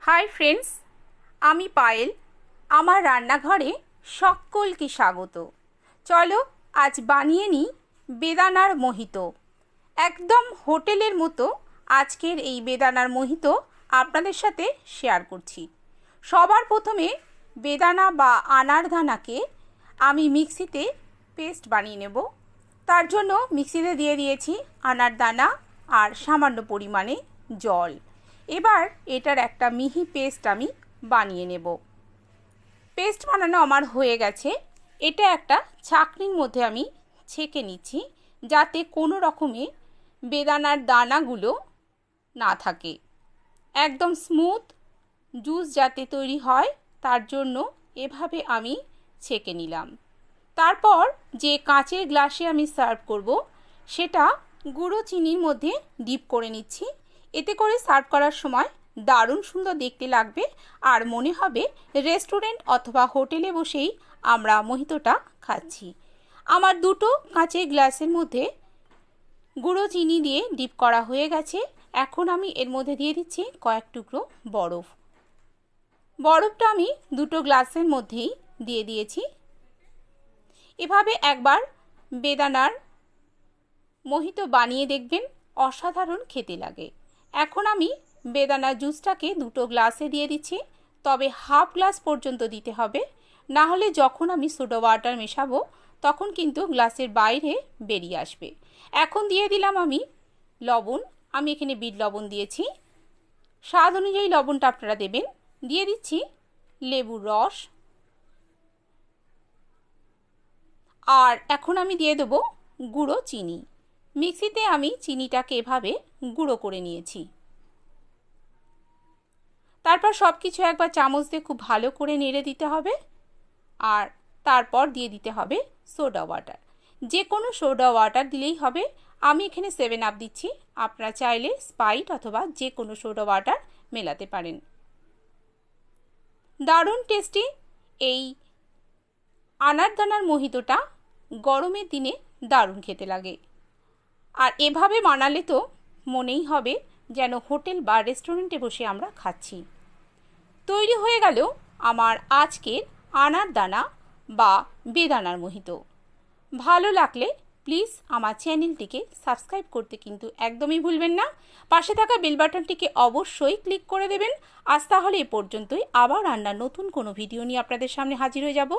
Hi friends, আমি পায়েল। আমার রান্নাঘরে সকলকে স্বাগত। চলো আজ বানিয়ে নিই বেদানার মোহিতো। একদম হোটেলের মতো আজকের এই বেদানার মোহিতো আপনাদের সাথে শেয়ার করছি। সবার প্রথমে বেদানা বা আনারদানাকে আমি মিক্সিতে পেস্ট বানিয়ে নেব। তার জন্য মিক্সিতে দিয়ে দিয়েছি আনারদানা আর সামান্য পরিমাণে জল। এবার এটার একটা মিহি পেস্ট আমি বানিয়ে নেব। পেস্ট বানানো আমার হয়ে গেছে। এটা একটা ছাঁকনির মধ্যে আমি ছেঁকে নিচ্ছি, যাতে কোনো রকমে বেদানার দানাগুলো না থাকে। একদম স্মুথ জুস যাতে তৈরি হয় তার জন্য এভাবে আমি ছেঁকে নিলাম। তারপর যে কাঁচের গ্লাসে আমি সার্ভ করব সেটা গুঁড়ো চিনির মধ্যে ডিপ করে নিচ্ছি। এতে করে সার্ভ করার সময় দারুণ সুন্দর দেখতে লাগবে আর মনে হবে রেস্টুরেন্ট অথবা হোটেলে বসেই আমরা মোহিতোটা খাচ্ছি। আমার দুটো কাঁচের গ্লাসের মধ্যে গুঁড়ো চিনি দিয়ে ডিপ করা হয়ে গেছে। এখন আমি এর মধ্যে দিয়ে দিচ্ছি কয়েক টুকরো বরফ। বরফটা আমি দুটো গ্লাসের মধ্যেই দিয়ে দিয়েছি। এভাবে একবার বেদানার মোহিতো বানিয়ে দেখবেন, অসাধারণ খেতে লাগে। এখন আমি বেদানা জুসটাকে দুটো গ্লাসে দিয়ে দিচ্ছি, তবে হাফ গ্লাস পর্যন্ত দিতে হবে, না হলে যখন আমি সোডা ওয়াটার মেশাবো তখন কিন্তু গ্লাসের বাইরে বেরিয়ে আসবে। এখন দিয়ে দিলাম আমি লবণ। আমি এখানে বিট লবণ দিয়েছি, স্বাদ অনুযায়ী লবণটা আপনারা দেবেন। দিয়ে দিচ্ছি লেবুর রস, আর এখন আমি দিয়ে দেবো গুঁড়ো চিনি। মিক্সিতে আমি চিনিটাকে এভাবে গুঁড়ো করে নিয়েছি। তারপর সব কিছু একবার চামচ দিয়ে খুব ভালো করে নেড়ে দিতে হবে, আর তারপর দিয়ে দিতে হবে সোডা ওয়াটার। যে কোনো সোডা ওয়াটার দিলেই হবে। আমি এখানে 7 আপ দিচ্ছি, আপনারা চাইলে স্প্রাইট অথবা যে কোনো সোডা ওয়াটার মেলাতে পারেন। দারুণ টেস্টি এই আনারদানার মোহিতোটা গরমের দিনে দারুণ খেতে লাগে। আর এভাবে বানালে তো মনেই হবে যেন হোটেল বা রেস্টুরেন্টে বসে আমরা খাচ্ছি। তৈরি হয়ে গেল আমার আজকের আনারদানা বা বেদানার মোহিতো। ভালো লাগলে প্লিজ আমার চ্যানেলটিকে সাবস্ক্রাইব করতে কিন্তু একদমই ভুলবেন না। পাশে থাকা বেল বাটনটিকে অবশ্যই ক্লিক করে দেবেন। আজ তাহলে এ পর্যন্তই। আবার রান্নার নতুন কোনো ভিডিও নিয়ে আপনাদের সামনে হাজির হয়ে যাব।